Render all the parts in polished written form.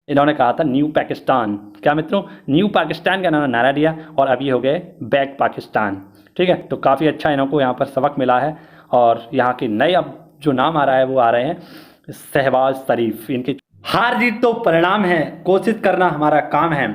इन्होंने कहा था न्यू पाकिस्तान। क्या मित्रों, न्यू पाकिस्तान का इन्होंने नारा दिया और अभी हो गए बैक पाकिस्तान। ठीक है, तो काफ़ी अच्छा इनको यहाँ पर सबक मिला है और यहाँ के नए अब जो नाम आ रहा है वो आ रहे हैं शहबाज शरीफ। इनके हार जीत तो परिणाम है, कोशिश करना हमारा काम है।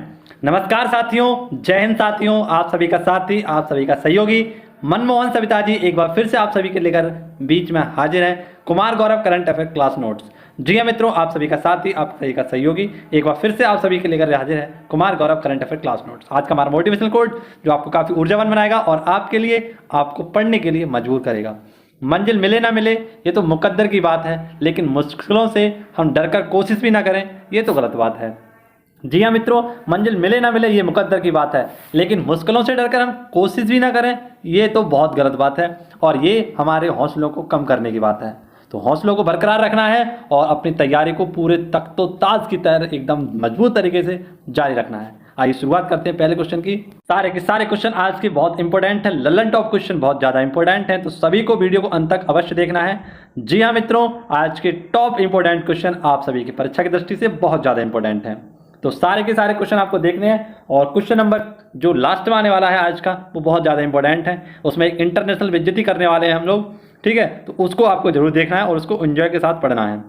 नमस्कार साथियों, जय हिंद साथियों, आप सभी का साथी, आप सभी का सहयोगी मनमोहन सविता जी एक बार फिर से आप सभी के लेकर बीच में हाजिर हैं। Kumar Gaurav current affair class notes. जी हाँ मित्रों, आप सभी का साथी, आप सभी का सहयोगी एक बार फिर से आप सभी के लेकर हाजिर है Kumar Gaurav current affair class notes. आज का हमारा मोटिवेशनल कोट जो आपको काफ़ी ऊर्जावान बनाएगा और आपके लिए, आपको पढ़ने के लिए मजबूर करेगा। मंजिल मिले ना मिले ये तो मुकद्दर की बात है, लेकिन मुश्किलों से हम डरकर कोशिश भी ना करें ये तो गलत बात है। जी हाँ मित्रों, मंजिल मिले ना मिले ये मुकद्दर की बात है, लेकिन मुश्किलों से डरकर हम कोशिश भी ना करें ये तो बहुत गलत बात है और ये हमारे हौसलों को कम करने की बात है। तो हौसलों को बरकरार रखना है और अपनी तैयारी को पूरे तख्तो-ताज की तरह एकदम मजबूत तरीके से जारी रखना है। आइए शुरुआत करते हैं पहले क्वेश्चन की। सारे के सारे क्वेश्चन आज के बहुत इंपॉर्टेंट हैं, लल्लन टॉप क्वेश्चन बहुत ज़्यादा इंपॉर्टेंट हैं, तो सभी को वीडियो को अंत तक अवश्य देखना है। जी हाँ मित्रों, आज के टॉप इंपॉर्टेंट क्वेश्चन आप सभी की परीक्षा की दृष्टि से बहुत ज़्यादा इंपॉर्टेंट हैं, तो सारे के सारे क्वेश्चन आपको देखने हैं। और क्वेश्चन नंबर जो लास्ट में आने वाला है आज का वो बहुत ज़्यादा इंपॉर्टेंट है, उसमें एक इंटरनेशनल बेइज्जती करने वाले हैं हम लोग। ठीक है, तो उसको आपको जरूर देखना है और उसको एंजॉय के साथ पढ़ना है।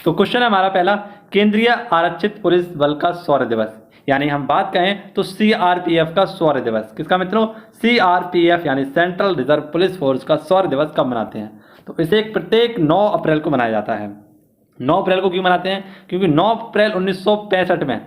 तो क्वेश्चन है हमारा पहला, केंद्रीय आरक्षित पुलिस बल का शौर्य दिवस, यानी हम बात कहें तो CRPF का शौर्य दिवस। किसका मित्रों? CRPF यानी सेंट्रल रिजर्व पुलिस फोर्स का शौर्य दिवस कब मनाते हैं? तो इसे प्रत्येक 9 अप्रैल को मनाया जाता है। 9 अप्रैल को क्यों मनाते हैं? क्योंकि 9 अप्रैल 1965 में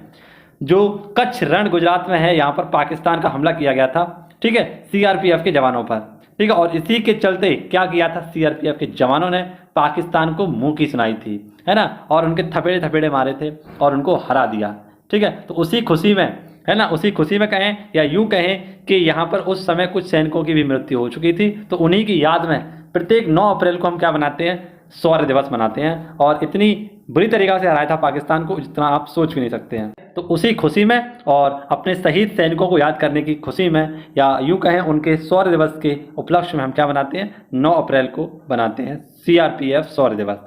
जो कच्छ रण गुजरात में है, यहाँ पर पाकिस्तान का हमला किया गया था। ठीक है, CRPF के जवानों पर। ठीक है, और इसी के चलते क्या किया था, CRPF के जवानों ने पाकिस्तान को मुंह की सुनाई थी, है ना, और उनके थपेड़े थपेड़े मारे थे और उनको हरा दिया। ठीक है, तो उसी खुशी में, है ना, उसी खुशी में कहें या यूं कहें कि यहाँ पर उस समय कुछ सैनिकों की भी मृत्यु हो चुकी थी, तो उन्हीं की याद में प्रत्येक 9 अप्रैल को हम क्या मनाते हैं? शौर्य दिवस मनाते हैं। और इतनी बुरी तरीक़ा से हराया था पाकिस्तान को जितना आप सोच भी नहीं सकते हैं। तो उसी खुशी में और अपने शहीद सैनिकों को याद करने की खुशी में या यूं कहें उनके शौर्य दिवस के उपलक्ष्य में हम क्या बनाते हैं? 9 अप्रैल को बनाते हैं CRPF शौर्य दिवस।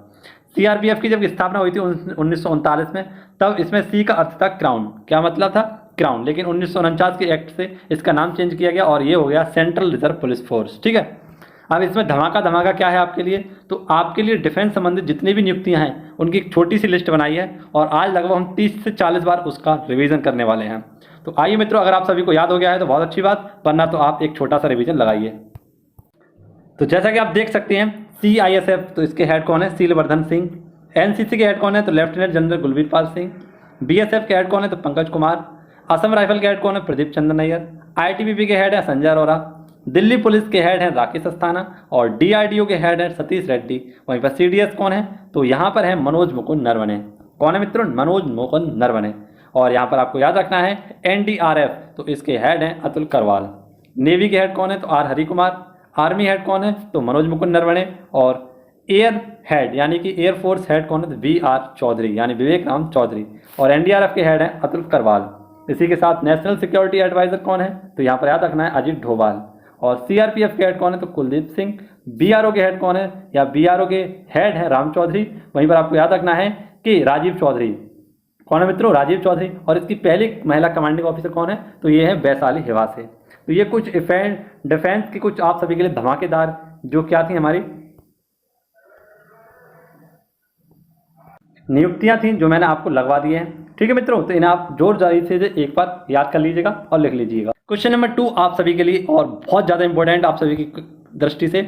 CRPF की जब स्थापना हुई थी 1939 में, तब इसमें C का अर्थ था क्राउन। क्या मतलब था? क्राउन। लेकिन 1949 के एक्ट से इसका नाम चेंज किया गया और ये हो गया सेंट्रल रिजर्व पुलिस फोर्स। ठीक है, अब इसमें धमाका धमाका क्या है आपके लिए? तो आपके लिए डिफेंस संबंधित जितनी भी नियुक्तियां हैं उनकी एक छोटी सी लिस्ट बनाई है और आज लगभग हम 30 से 40 बार उसका रिवीजन करने वाले हैं। तो आइए मित्रों, अगर आप सभी को याद हो गया है तो बहुत अच्छी बात, वरना तो आप एक छोटा सा रिवीजन लगाइए। तो जैसा कि आप देख सकते हैं CISF, तो इसके हेड कौन है? शीलवर्धन सिंह। NCC के हेड कौन है? तो lieutenant general Gulbir Pal Singh. BSF के हेड कौन है? तो पंकज कुमार। असम राइफल के हेड कौन है? प्रदीप चंद्र नैयर। ITBP के हेड है संजय अरोरा। दिल्ली पुलिस के हेड हैं राकेश अस्थाना और DRDO के हेड हैं सतीश रेड्डी। वहीं पर CDS कौन है? तो यहाँ पर है मनोज मुकुंद नरवणे। कौन है मित्रों? मनोज मुकुंद नरवणे। और यहाँ पर आपको याद रखना है NDRF, तो इसके हेड हैं अतुल करवाल। नेवी के हेड कौन है? तो R Hari Kumar. Army head कौन है? तो मनोज मुकुंद नरवणे। और एयर हेड यानी कि एयरफोर्स हेड कौन है? तो VR चौधरी यानी विवेक राम चौधरी। और NDRF के हेड हैं अतुल करवाल। इसी के साथ नेशनल सिक्योरिटी एडवाइजर कौन है? तो यहाँ पर याद रखना है अजीत डोभाल। और CRPF के हेड कौन है? तो कुलदीप सिंह। BRO के हेड कौन है? या BRO के हेड है राम चौधरी। वहीं पर आपको याद रखना है कि राजीव चौधरी। कौन है मित्रों? राजीव चौधरी। और इसकी पहली महिला कमांडिंग ऑफिसर कौन है? तो ये है वैशाली हिवासे। तो ये कुछ डिफेंस की कुछ आप सभी के लिए धमाकेदार जो क्या थी हमारी नियुक्तियां थी जो मैंने आपको लगवा दी हैं। ठीक है मित्रों, तो इन्हें आप जोर जारी से एक बार याद कर लीजिएगा और लिख लीजिएगा। क्वेश्चन नंबर 2 आप सभी के लिए और बहुत ज़्यादा इंपॉर्टेंट आप सभी की दृष्टि से,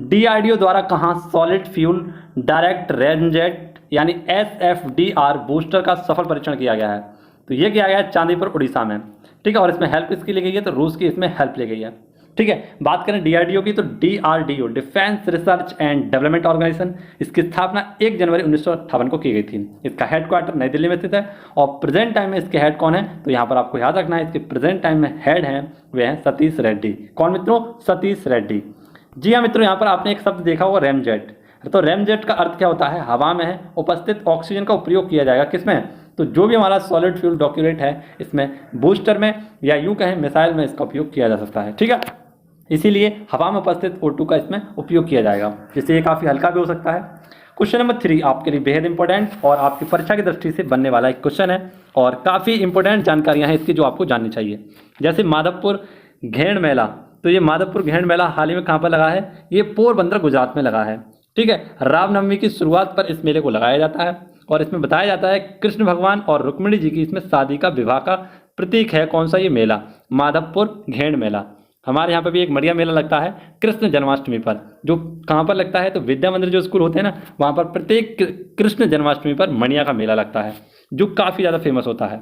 DRDO द्वारा कहाँ सॉलिड फ्यूल डायरेक्ट रेंजेट यानी SFDR बूस्टर का सफल परीक्षण किया गया है? तो ये किया गया है चांदीपुर उड़ीसा में। ठीक है, और इसमें हेल्प किसकी ली गई है? तो रूस की इसमें हेल्प ली गई है। ठीक है, बात करें DRDO की तो DRDO defence research and development organisation, इसकी स्थापना 1 जनवरी 1958 को की गई थी। इसका हेडक्वार्टर नई दिल्ली में स्थित है। और प्रेजेंट टाइम में इसके हेड कौन है? तो यहाँ पर आपको याद रखना है इसके प्रेजेंट टाइम में हेड हैं वे हैं सतीश रेड्डी। कौन मित्रों? सतीश रेड्डी। जी हाँ मित्रों, यहाँ पर आपने एक शब्द देखा होगा रैमजेट। तो रैमजेट का अर्थ क्या होता है? हवा में उपस्थित ऑक्सीजन का उपयोग किया जाएगा किसमें? तो जो भी हमारा सॉलिड फ्यूल डॉक्यूमेंट है इसमें बूस्टर में या यूं कहें मिसाइल में इसका उपयोग किया जा सकता है। ठीक है, इसीलिए हवा में उपस्थित O2 का इसमें उपयोग किया जाएगा, जिससे ये काफ़ी हल्का भी हो सकता है। क्वेश्चन नंबर 3 आपके लिए बेहद इंपॉर्टेंट और आपकी परीक्षा की दृष्टि से बनने वाला एक क्वेश्चन है और काफ़ी इंपॉर्टेंट जानकारियां हैं इसकी जो आपको जाननी चाहिए। जैसे माधवपुर घेण मेला, तो ये माधवपुर घेण मेला हाल ही में कहाँ पर लगा है? ये पोरबंदर गुजरात में लगा है। ठीक है, रामनवमी की शुरुआत पर इस मेले को लगाया जाता है और इसमें बताया जाता है कृष्ण भगवान और रुक्मिणी जी की इसमें शादी का विवाह का प्रतीक है कौन सा ये मेला? माधवपुर घेण मेला। हमारे यहाँ पर भी एक मड़िया मेला लगता है कृष्ण जन्माष्टमी पर, जो कहाँ पर लगता है? तो विद्या मंदिर जो स्कूल होते हैं ना, वहाँ पर प्रत्येक कृष्ण जन्माष्टमी पर मणिया का मेला लगता है जो काफ़ी ज़्यादा फेमस होता है।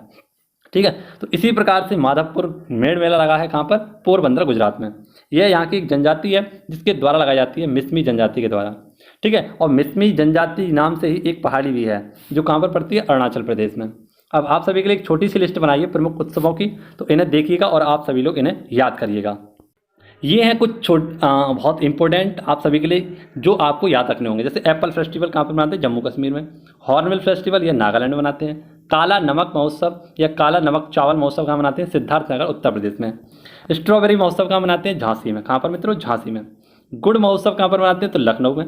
ठीक है, तो इसी प्रकार से माधवपुर घेण मेला लगा है कहाँ पर? पोरबंदर गुजरात में। यह यहाँ की एक जनजाति है जिसके द्वारा लगाई जाती है, मिसमी जनजाति के द्वारा। ठीक है, और मिसमी जनजाति नाम से ही एक पहाड़ी भी है जो कहाँ पर पड़ती है? अरुणाचल प्रदेश में। अब आप सभी के लिए एक छोटी सी लिस्ट बनाइए प्रमुख उत्सवों की, तो इन्हें देखिएगा और आप सभी लोग इन्हें याद करिएगा। ये हैं कुछ बहुत इंपॉर्टेंट आप सभी के लिए जो आपको याद रखने होंगे। जैसे एप्पल फेस्टिवल कहाँ पर मनाते हैं? जम्मू कश्मीर में। हॉर्नबिल फेस्टिवल ये नागालैंड में मनाते हैं। काला नमक महोत्सव या काला नमक चावल महोत्सव कहाँ मनाते हैं? सिद्धार्थनगर उत्तर प्रदेश में। स्ट्रॉबेरी महोत्सव कहाँ मनाते हैं? झांसी में। कहाँ पर मित्रों? झांसी में। गुड़ महोत्सव कहाँ पर मनाते हैं? तो लखनऊ में।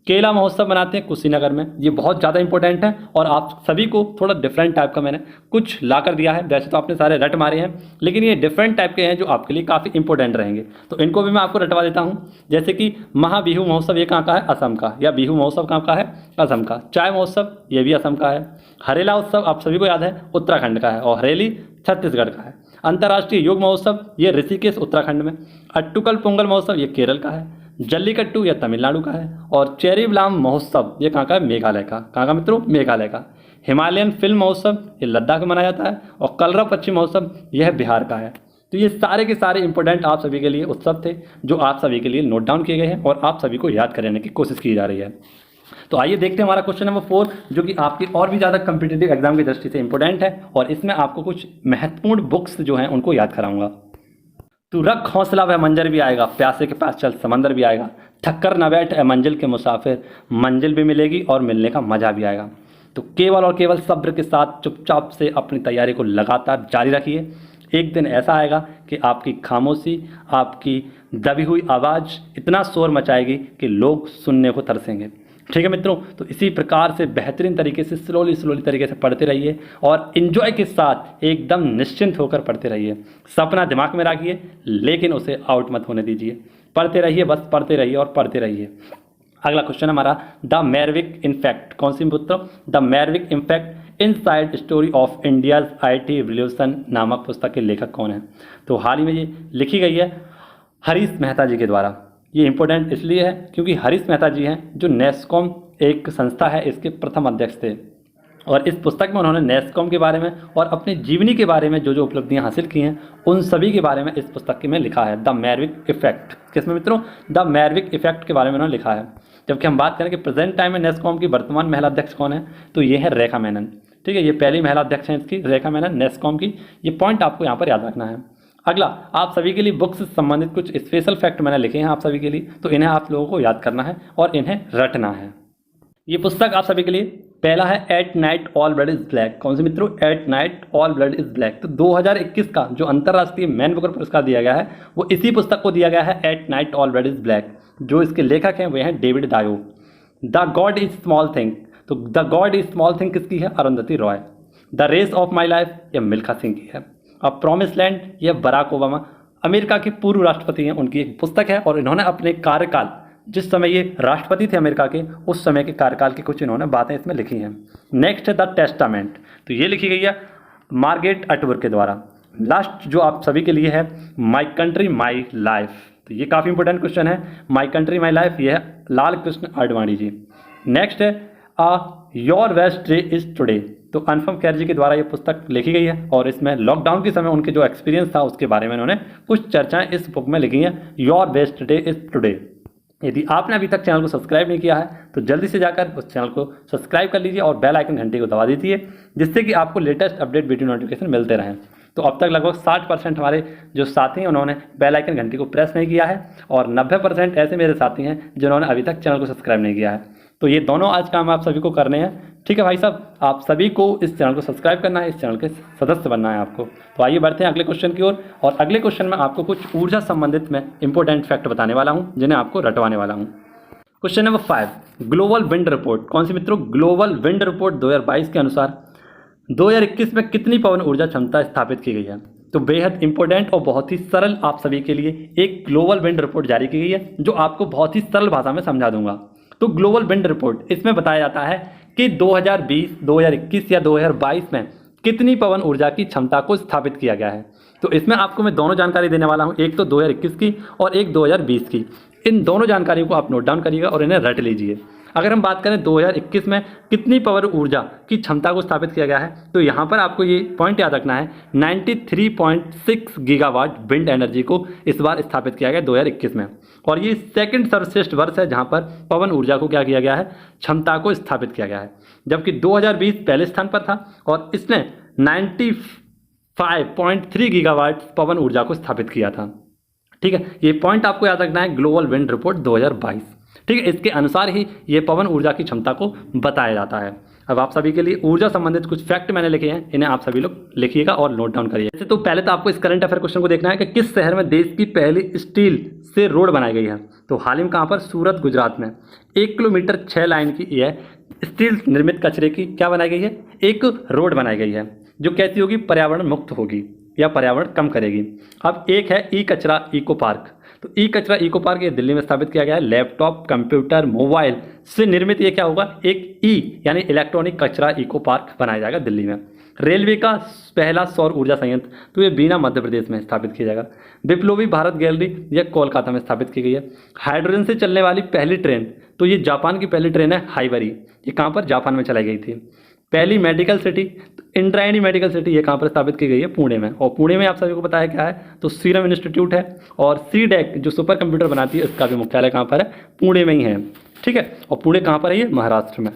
केला महोत्सव मनाते हैं कुशीनगर में। ये बहुत ज़्यादा इंपॉर्टेंट है और आप सभी को थोड़ा डिफरेंट टाइप का मैंने कुछ ला कर दिया है। वैसे तो आपने सारे रट मारे हैं, लेकिन ये डिफरेंट टाइप के हैं जो आपके लिए काफ़ी इंपॉर्टेंट रहेंगे, तो इनको भी मैं आपको रटवा देता हूँ। जैसे कि महाबिहू महोत्सव ये कहाँ का है? असम का। या बिहू महोत्सव कहाँ का है? असम का। चाय महोत्सव ये भी असम का है। हरेला उत्सव आप सभी को याद है उत्तराखंड का है और हरेली छत्तीसगढ़ का है। अंतर्राष्ट्रीय योग महोत्सव ये ऋषिकेश उत्तराखंड में। अट्टुकल पोंगल महोत्सव ये केरल का है। जल्लीकट्टू या तमिलनाडु का है। और चेरी ब्लाम महोत्सव ये कहाँ का है? मेघालय का। कहाँ का मित्रों? मेघालय का। हिमालयन फिल्म महोत्सव ये लद्दाख में मनाया जाता है और कलरव पश्चिम महोत्सव यह बिहार का है। तो ये सारे के सारे इंपॉर्टेंट आप सभी के लिए उत्सव थे जो आप सभी के लिए नोट डाउन किए गए हैं और आप सभी को याद करने की कोशिश की जा रही है। तो आइए देखते हैं हमारा क्वेश्चन नंबर 4 जो कि आपकी और भी ज़्यादा कम्पिटिटिव एग्जाम की दृष्टि से इंपॉर्टेंट है और इसमें आपको कुछ महत्वपूर्ण बुक्स जो हैं उनको याद कराऊंगा। तू रख हौसला वह मंजर भी आएगा, प्यासे के पास चल समंदर भी आएगा, थक्कर न बैठ ए मंजिल के मुसाफिर, मंजिल भी मिलेगी और मिलने का मजा भी आएगा। तो केवल और केवल सब्र के साथ चुपचाप से अपनी तैयारी को लगातार जारी रखिए। एक दिन ऐसा आएगा कि आपकी खामोशी, आपकी दबी हुई आवाज़ इतना शोर मचाएगी कि लोग सुनने को तरसेंगे। ठीक है मित्रों, तो इसी प्रकार से बेहतरीन तरीके से स्लोली तरीके से पढ़ते रहिए और इन्जॉय के साथ एकदम निश्चिंत होकर पढ़ते रहिए। सपना दिमाग में रखिए लेकिन उसे आउट मत होने दीजिए। पढ़ते रहिए, बस पढ़ते रहिए और पढ़ते रहिए। अगला क्वेश्चन हमारा द मैरविक इफेक्ट। कौन सी मित्रों? The Maverick effect inside story of India's IT revolution नामक पुस्तक के लेखक कौन है? तो हाल ही में ये लिखी गई है हरीश मेहता जी के द्वारा। ये इंपॉर्टेंट इसलिए है क्योंकि हरीश मेहता जी हैं जो नेस्कॉम एक संस्था है इसके प्रथम अध्यक्ष थे और इस पुस्तक में उन्होंने नेस्कॉम के बारे में और अपनी जीवनी के बारे में जो उपलब्धियां हासिल की हैं उन सभी के बारे में इस पुस्तक में लिखा है। द मैरविक इफेक्ट किसमें मित्रों? द मैरविक इफेक्ट के बारे में उन्होंने लिखा है। जबकि हम बात करें कि प्रेजेंट टाइम में नेस्कॉम की वर्तमान महिला अध्यक्ष कौन है, तो ये है रेखा मेनन। ठीक है, ये पहली महिला अध्यक्ष हैं इसकी, रेखा मेनन नेस्कॉम की। ये पॉइंट आपको यहाँ पर याद रखना है। अगला आप सभी के लिए बुक्स से संबंधित कुछ स्पेशल फैक्ट मैंने लिखे हैं आप सभी के लिए, तो इन्हें आप लोगों को याद करना है और इन्हें रटना है। ये पुस्तक आप सभी के लिए पहला है at night all blood is black. कौन से मित्रों? Eight night all blood is black. तो 2021 का जो अंतर्राष्ट्रीय मैन बुकर पुरस्कार दिया गया है वो इसी पुस्तक को दिया गया है, at night all blood is black. जो इसके लेखक हैं वे हैं David Diop. The god is small thing, तो the god is small thing किसकी है? Arundhati Roy. The race of my life ये मिल्खा सिंह की है। अब प्रॉमिस लैंड ये बराक ओबामा अमेरिका के पूर्व राष्ट्रपति हैं, उनकी एक पुस्तक है और इन्होंने अपने कार्यकाल जिस समय ये राष्ट्रपति थे अमेरिका के उस समय के कार्यकाल की कुछ इन्होंने बातें इसमें लिखी हैं। नेक्स्ट है द टेस्टामेंट, तो ये लिखी गई है मार्गरेट अटवुड के द्वारा। लास्ट जो आप सभी के लिए है माई कंट्री माई लाइफ, तो ये काफ़ी इंपॉर्टेंट क्वेश्चन है। माई कंट्री माई लाइफ ये है लाल कृष्ण आडवाणी जी। नेक्स्ट है your best day is today, तो अनुपम खेर जी के द्वारा ये पुस्तक लिखी गई है और इसमें लॉकडाउन के समय उनके जो एक्सपीरियंस था उसके बारे में उन्होंने कुछ चर्चाएं इस बुक में लिखी हैं। Your best day is today. यदि आपने अभी तक चैनल को सब्सक्राइब नहीं किया है तो जल्दी से जाकर उस चैनल को सब्सक्राइब कर लीजिए और बेल आइकन घंटे को दबा दीजिए जिससे कि आपको लेटेस्ट अपडेट वीडियो नोटिफिकेशन मिलते रहें। तो अब तक लगभग 60% हमारे जो साथी हैं उन्होंने बेल आइकन घंटी को प्रेस नहीं किया है और 90% ऐसे मेरे साथी हैं जिन्होंने अभी तक चैनल को सब्सक्राइब नहीं किया है। तो ये दोनों आज काम आप सभी को करने हैं। ठीक है भाई साहब, आप सभी को इस चैनल को सब्सक्राइब करना है, इस चैनल के सदस्य बनना है आपको। तो आइए बढ़ते हैं अगले क्वेश्चन की ओर और अगले क्वेश्चन में आपको कुछ ऊर्जा संबंधित में इंपॉर्टेंट फैक्ट बताने वाला हूँ जिन्हें आपको रटवाने वाला हूँ। Question number 5, global wind report कौन सी मित्रों? ग्लोबल विंड रिपोर्ट 2022 के अनुसार 2021 में कितनी पवन ऊर्जा क्षमता स्थापित की गई है? तो बेहद इंपॉर्टेंट और बहुत ही सरल आप सभी के लिए एक ग्लोबल विंड रिपोर्ट जारी की गई है, जो आपको बहुत ही सरल भाषा में समझा दूंगा। तो ग्लोबल विंड रिपोर्ट, इसमें बताया जाता है कि 2020, 2021 या 2022 में कितनी पवन ऊर्जा की क्षमता को स्थापित किया गया है। तो इसमें आपको मैं दोनों जानकारी देने वाला हूं, एक तो 2021 की और एक 2020 की। इन दोनों जानकारियों को आप नोट डाउन करिएगा और इन्हें रट लीजिए। अगर हम बात करें 2021 में कितनी पवन ऊर्जा की क्षमता को स्थापित किया गया है, तो यहाँ पर आपको ये पॉइंट याद रखना है, 93.6 गीगावाट विंड एनर्जी को इस बार स्थापित किया गया 2021 में। और ये सेकंड सर्वश्रेष्ठ वर्ष है जहाँ पर पवन ऊर्जा को क्या किया गया है, क्षमता को स्थापित किया गया है। जबकि 2020 पहले स्थान पर था और इसने 95.3 गीगावाट पवन ऊर्जा को स्थापित किया था। ठीक है, ये पॉइंट आपको याद रखना है, ग्लोबल विंड रिपोर्ट 2022। ठीक है, इसके अनुसार ही ये पवन ऊर्जा की क्षमता को बताया जाता है। अब आप सभी के लिए ऊर्जा संबंधित कुछ फैक्ट मैंने लिखे हैं, इन्हें आप सभी लोग लिखिएगा और नोट डाउन करिए। जैसे तो पहले तो आपको इस करंट अफेयर क्वेश्चन को देखना है कि किस शहर में देश की पहली स्टील से रोड बनाई गई है। तो हाल ही में कहाँ पर? सूरत, गुजरात में 1 किलोमीटर 6 लाइन की यह स्टील निर्मित कचरे की क्या बनाई गई है, एक रोड बनाई गई है, जो कैसी होगी, पर्यावरण मुक्त होगी या पर्यावरण कम करेगी। अब एक है ई कचरा इको पार्क। तो ई कचरा इको पार्क ये दिल्ली में स्थापित किया गया है। लैपटॉप, कंप्यूटर, मोबाइल से निर्मित ये क्या होगा, एक ई यानी इलेक्ट्रॉनिक कचरा इको पार्क बनाया जाएगा दिल्ली में। रेलवे का पहला सौर ऊर्जा संयंत्र तो ये बीना मध्य प्रदेश में स्थापित किया जाएगा। विप्लवी भारत गैलरी ये कोलकाता में स्थापित की गई है। हाइड्रोजन से चलने वाली पहली ट्रेन तो ये जापान की पहली ट्रेन है हाइवरी, ये कहाँ पर? जापान में चलाई गई थी। पहली medical city Indrayani medical city ये कहाँ पर स्थापित की गई है? पुणे में। और पुणे में आप सभी को पता है क्या है, तो सीरम इंस्टीट्यूट है। और सीडेक जो सुपर कंप्यूटर बनाती है इसका भी मुख्यालय कहाँ पर है? पुणे में ही है। ठीक है, और पुणे कहाँ पर है? ये महाराष्ट्र में।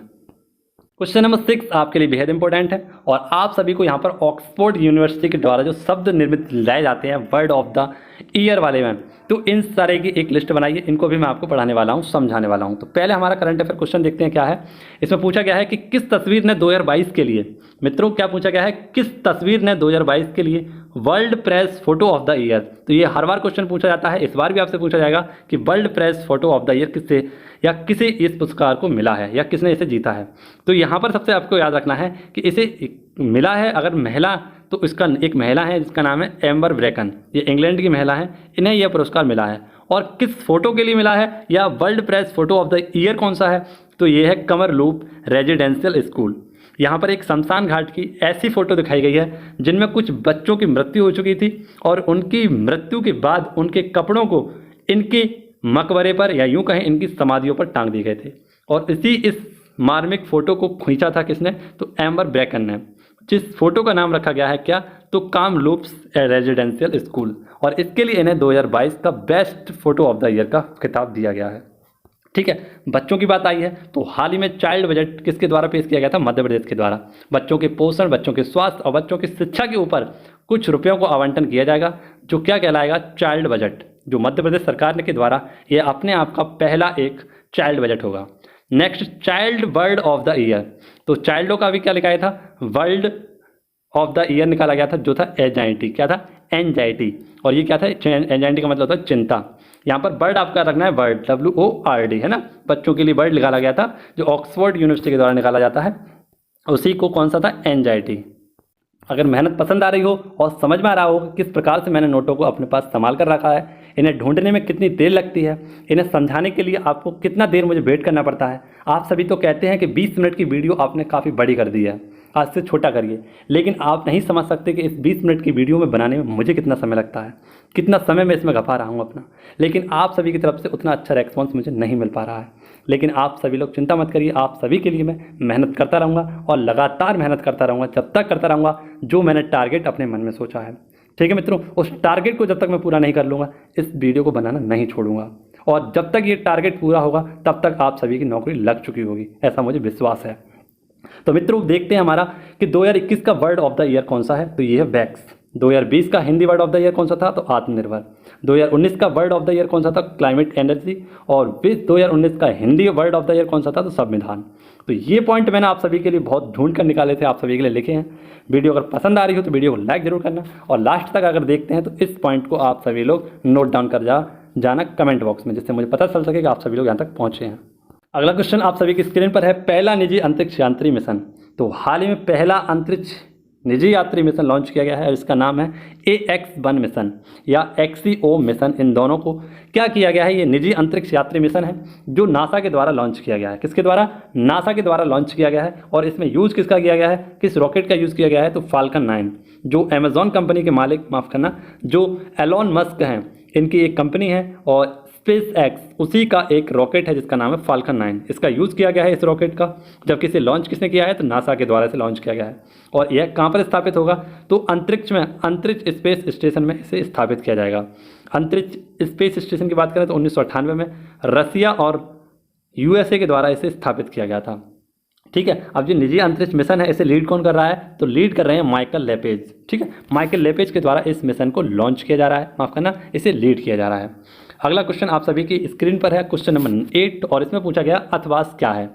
क्वेश्चन नंबर 6 आपके लिए बेहद इंपॉर्टेंट है और आप सभी को यहाँ पर ऑक्सफोर्ड यूनिवर्सिटी के द्वारा जो शब्द निर्मित लाए जाते हैं वर्ड ऑफ द ईयर वाले में, तो इन सारे की एक लिस्ट बनाइए, इनको भी मैं आपको पढ़ाने वाला हूँ, समझाने वाला हूँ। तो पहले हमारा करंट अफेयर क्वेश्चन देखते हैं क्या है। इसमें पूछा गया है कि किस तस्वीर ने 2022 के लिए, मित्रों क्या पूछा गया है, किस तस्वीर ने 2022 के लिए world press photo of the year. तो ये हर बार क्वेश्चन पूछा जाता है, इस बार भी आपसे पूछा जाएगा कि world press photo of the year किससे या किसे इस पुरस्कार को मिला है या किसने इसे जीता है। तो यहाँ पर सबसे आपको याद रखना है कि इसे मिला है अगर महिला, तो इसका एक महिला है जिसका नाम है एम्बर ब्रेकन, ये इंग्लैंड की महिला है, इन्हें यह पुरस्कार मिला है। और किस फोटो के लिए मिला है या world press photo of the year कौन सा है, तो ये है कमरलूप रेजिडेंशियल स्कूल। यहाँ पर एक शमशान घाट की ऐसी फोटो दिखाई गई है जिनमें कुछ बच्चों की मृत्यु हो चुकी थी और उनकी मृत्यु के बाद उनके कपड़ों को इनके मकबरे पर या यूं कहें इनकी समाधियों पर टांग दिए गए थे। और इस मार्मिक फोटो को खींचा था किसने, तो एम्बर ब्रेकन ने, जिस फोटो का नाम रखा गया है क्या, तो कामलूप्स रेजिडेंशियल स्कूल। और इसके लिए इन्हें 2022 का best photo of the year का खिताब दिया गया है। ठीक है, बच्चों की बात आई है तो हाल ही में चाइल्ड बजट किसके द्वारा पेश किया गया था, मध्य प्रदेश के द्वारा। बच्चों के पोषण, बच्चों के स्वास्थ्य और बच्चों की शिक्षा के ऊपर कुछ रुपयों को आवंटन किया जाएगा, जो क्या कहलाएगा, चाइल्ड बजट, जो मध्य प्रदेश सरकार के द्वारा ये अपने आप का पहला एक चाइल्ड बजट होगा। Next, child word of the year. तो चाइल्डों का भी क्या लिखाया था, वर्ल्ड ऑफ द ईयर निकाला गया था, जो था एंजाइटी। क्या था, एंजाइटी। और ये क्या था, एंजाइटी का मतलब होता है चिंता। यहाँ पर वर्ड आपका रखना है वर्ड, WORD, है ना, बच्चों के लिए वर्ड निकाला गया था जो ऑक्सफोर्ड यूनिवर्सिटी के द्वारा निकाला जाता है, उसी को कौन सा था, एंजाइटी। अगर मेहनत पसंद आ रही हो और समझ में आ रहा हो किस प्रकार से मैंने नोटों को अपने पास संभाल कर रखा है, इन्हें ढूंढने में कितनी देर लगती है, इन्हें समझाने के लिए आपको कितना देर मुझे वेट करना पड़ता है। आप सभी तो कहते हैं कि 20 मिनट की वीडियो आपने काफ़ी बड़ी कर दी है, आज से छोटा करिए, लेकिन आप नहीं समझ सकते कि इस 20 मिनट की वीडियो में बनाने में मुझे कितना समय लगता है, कितना समय मैं इसमें खपा रहा हूँ अपना। लेकिन आप सभी की तरफ से उतना अच्छा रेस्पॉन्स मुझे नहीं मिल पा रहा है। लेकिन आप सभी लोग चिंता मत करिए, आप सभी के लिए मैं मेहनत करता रहूँगा और लगातार मेहनत करता रहूँगा, जब तक करता रहूँगा जो मैंने टारगेट अपने मन में सोचा है। ठीक है मित्रों, उस टारगेट को जब तक मैं पूरा नहीं कर लूँगा, इस वीडियो को बनाना नहीं छोड़ूंगा। और जब तक ये टारगेट पूरा होगा तब तक आप सभी की नौकरी लग चुकी होगी, ऐसा मुझे विश्वास है। तो मित्रों देखते हैं हमारा कि 2021 का वर्ड ऑफ द ईयर कौन सा है, तो ये है वैक्स। 2020 का Hindi word of the year कौन सा था, तो आत्मनिर्भर। 2019 का वर्ड ऑफ द ईयर कौन सा था, क्लाइमेट एनर्जी। और 2019 का Hindi word of the year कौन सा था, तो संविधान। तो ये पॉइंट मैंने आप सभी के लिए बहुत ढूंढ कर निकाले थे, आप सभी के लिए लिखे हैं। वीडियो अगर पसंद आ रही हो तो वीडियो को लाइक जरूर करना, और लास्ट तक अगर देखते हैं तो इस पॉइंट को आप सभी लोग नोट डाउन कर जाना कमेंट बॉक्स में, जिससे मुझे पता चल सके कि आप सभी लोग यहाँ तक पहुँचे हैं। अगला क्वेश्चन आप सभी की स्क्रीन पर है, पहला निजी अंतरिक्ष यात्री मिशन। तो हाल ही में पहला अंतरिक्ष निजी यात्री मिशन लॉन्च किया गया है और इसका नाम है AX-1 मिशन या XCO मिशन। इन दोनों को क्या किया गया है, ये निजी अंतरिक्ष यात्री मिशन है जो नासा के द्वारा लॉन्च किया गया है। किसके द्वारा? नासा के द्वारा लॉन्च किया गया है। और इसमें यूज़ किसका किया गया है, किस रॉकेट का यूज़ किया गया है? तो फाल्कन 9, जो अमेजॉन कंपनी के मालिक, माफ़ करना, जो एलॉन मस्क हैं, इनकी एक कंपनी है और स्पेस एक्स उसी का एक रॉकेट है जिसका नाम है फाल्कन 9। इसका यूज़ किया गया है इस रॉकेट का। जबकि इसे लॉन्च किसने किया है? तो नासा के द्वारा इसे लॉन्च किया गया है। और यह कहाँ पर स्थापित होगा? तो अंतरिक्ष में, अंतरिक्ष स्पेस स्टेशन में इसे स्थापित किया जाएगा। अंतरिक्ष स्पेस स्टेशन की बात करें तो 1998 में रसिया और USA के द्वारा इसे स्थापित किया गया था। ठीक है, अब जो निजी अंतरिक्ष मिशन है इसे लीड कौन कर रहा है? तो लीड कर रहे हैं माइकल लेपेज। ठीक है, माइकल लेपेज के द्वारा इस मिशन को लॉन्च किया जा रहा है, माफ़ करना, इसे लीड किया जा रहा है। अगला क्वेश्चन आप सभी की स्क्रीन पर है, क्वेश्चन नंबर 8, और इसमें पूछा गया अथवास क्या है।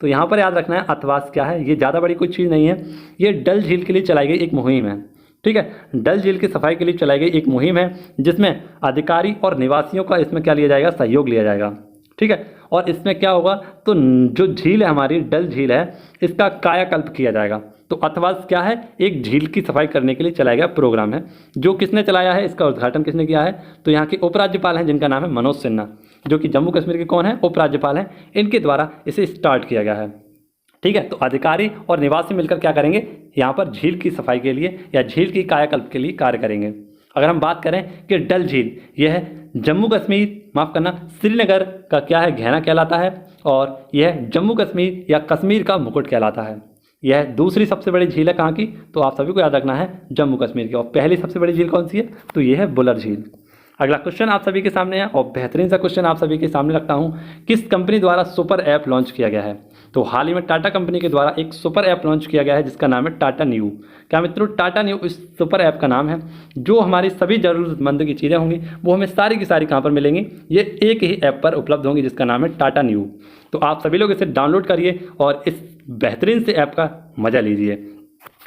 तो यहाँ पर याद रखना है अथवास क्या है। ये ज़्यादा बड़ी कोई चीज़ नहीं है, ये डल झील के लिए चलाई गई एक मुहिम है। ठीक है, डल झील की सफाई के लिए चलाई गई एक मुहिम है जिसमें अधिकारी और निवासियों का इसमें क्या लिया जाएगा? सहयोग लिया जाएगा। ठीक है, और इसमें क्या होगा? तो जो झील है हमारी, डल झील है, इसका कायाकल्प किया जाएगा। तो अथवास क्या है? एक झील की सफाई करने के लिए चलाया गया प्रोग्राम है। जो किसने चलाया है, इसका उद्घाटन किसने किया है? तो यहाँ के उपराज्यपाल हैं जिनका नाम है मनोज सिन्हा, जो कि जम्मू कश्मीर के कौन है? उपराज्यपाल हैं। इनके द्वारा इसे स्टार्ट किया गया है। ठीक है, तो अधिकारी और निवासी मिलकर क्या करेंगे? यहाँ पर झील की सफाई के लिए या झील की कायाकल्प के लिए कार्य करेंगे। अगर हम बात करें कि डल झील, यह जम्मू कश्मीर, माफ़ करना, श्रीनगर का क्या है? गहना कहलाता है। और यह जम्मू कश्मीर या कश्मीर का मुकुट कहलाता है। यह दूसरी सबसे बड़ी झील है कहाँ की? तो आप सभी को याद रखना है, जम्मू कश्मीर की। और पहली सबसे बड़ी झील कौन सी है? तो यह है बुलर झील। अगला क्वेश्चन आप सभी के सामने है और बेहतरीन सा क्वेश्चन आप सभी के सामने रखता हूँ, किस कंपनी द्वारा सुपर ऐप लॉन्च किया गया है? तो हाल ही में टाटा कंपनी के द्वारा एक सुपर ऐप लॉन्च किया गया है जिसका नाम है टाटा न्यू। क्या मित्रों? टाटा न्यू इस सुपर ऐप का नाम है। जो हमारी सभी ज़रूरतमंद की चीज़ें होंगी वो हमें सारी की सारी कहाँ पर मिलेंगी? ये एक ही ऐप पर उपलब्ध होंगी जिसका नाम है टाटा न्यू। तो आप सभी लोग इसे डाउनलोड करिए और इस बेहतरीन से ऐप का मज़ा लीजिए।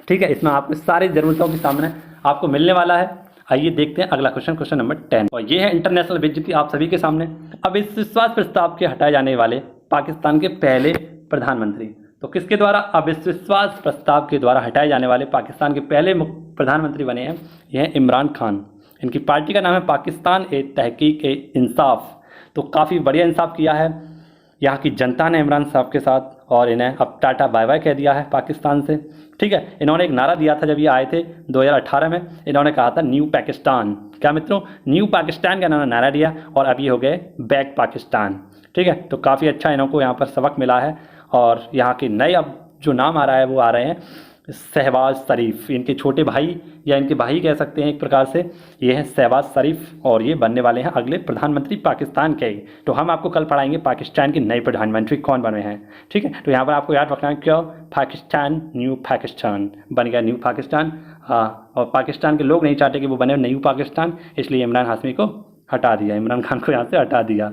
ठीक है, इसमें आपको सारी ज़रूरतों के सामने आपको मिलने वाला है। आइए देखते हैं अगला क्वेश्चन, क्वेश्चन नंबर 10, और ये है इंटरनेशनल बेइज्जती आप सभी के सामने। अब इस विश्वास प्रस्ताव के हटाए जाने वाले पाकिस्तान के पहले प्रधानमंत्री, तो किसके द्वारा? अब इस विश्वास प्रस्ताव के द्वारा हटाए जाने वाले पाकिस्तान के पहले प्रधानमंत्री बने हैं, यह है इमरान खान। इनकी पार्टी का नाम है पाकिस्तान ए तहकीक ए इंसाफ। तो काफ़ी बढ़िया इंसाफ किया है यहाँ की जनता ने इमरान साहब के साथ, और इन्हें अब टाटा बाय बाय कह दिया है पाकिस्तान से। ठीक है, इन्होंने एक नारा दिया था जब ये आए थे 2018 में, इन्होंने कहा था न्यू पाकिस्तान। क्या मित्रों? न्यू पाकिस्तान का इन्होंने नारा दिया और अब ये हो गए बैक पाकिस्तान। ठीक है, तो काफ़ी अच्छा इनको यहाँ पर सबक मिला है। और यहाँ के नए अब जो नाम आ रहा है वो आ रहे हैं शहबाज शरीफ। इनके छोटे भाई या इनके भाई कह सकते हैं एक प्रकार से, ये हैं शहबाज शरीफ और ये बनने वाले हैं अगले प्रधानमंत्री पाकिस्तान के। तो हम आपको कल पढ़ाएंगे पाकिस्तान के नए प्रधानमंत्री कौन बने हैं। ठीक है, तो यहाँ पर आपको याद रखना है क्यों पाकिस्तान, न्यू पाकिस्तान बन गया, न्यू पाकिस्तान। हाँ, और पाकिस्तान के लोग नहीं चाहते कि वो बने न्यू पाकिस्तान, इसलिए इमरान हाशमी को हटा दिया, इमरान खान को यहाँ से हटा दिया।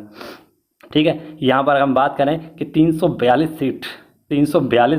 ठीक है, यहाँ पर हम बात करें कि 342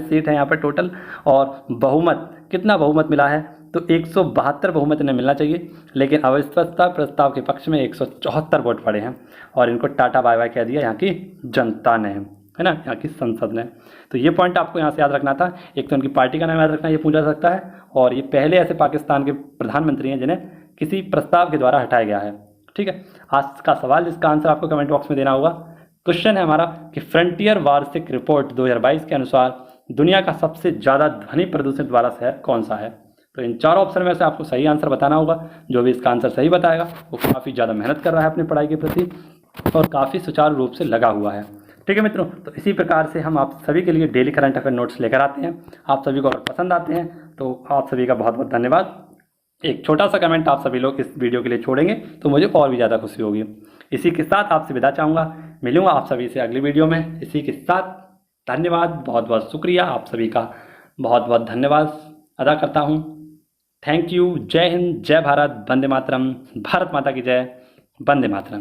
सीट है यहाँ पर टोटल, और बहुमत, कितना बहुमत मिला है? तो 172 बहुमत इन्हें मिलना चाहिए, लेकिन अविश्वास प्रस्ताव के पक्ष में 174 वोट पड़े हैं और इनको टाटा बाय बाय कह दिया यहाँ की जनता ने, है ना, यहाँ की संसद ने। तो ये पॉइंट आपको यहाँ से याद रखना था। एक तो उनकी पार्टी का नाम याद रखना, ये पूछा जा सकता है, और ये पहले ऐसे पाकिस्तान के प्रधानमंत्री हैं जिन्हें किसी प्रस्ताव के द्वारा हटाया गया है। ठीक है, आज का सवाल जिसका आंसर आपको कमेंट बॉक्स में देना होगा। क्वेश्चन है हमारा कि फ्रंटियर वार्षिक रिपोर्ट 2022 के अनुसार दुनिया का सबसे ज़्यादा ध्वनि प्रदूषित वाला शहर कौन सा है? तो इन चारों ऑप्शन में से आपको सही आंसर बताना होगा। जो भी इसका आंसर सही बताएगा वो काफ़ी ज़्यादा मेहनत कर रहा है अपनी पढ़ाई के प्रति और काफ़ी सुचारू रूप से लगा हुआ है। ठीक है मित्रों, तो इसी प्रकार से हम आप सभी के लिए डेली करंट अफेयर नोट्स लेकर आते हैं। आप सभी को अगर पसंद आते हैं तो आप सभी का बहुत बहुत धन्यवाद। एक छोटा सा कमेंट आप सभी लोग इस वीडियो के लिए छोड़ेंगे तो मुझे और भी ज़्यादा खुशी होगी। इसी के साथ आपसे विदा चाहूँगा, मिलूँगा आप सभी से अगली वीडियो में। इसी के साथ धन्यवाद, बहुत बहुत शुक्रिया, आप सभी का बहुत बहुत धन्यवाद अदा करता हूँ। Thank you. जय हिंद, जय भारत, वंदे मातरम, भारत माता की जय, वंदे मातरम।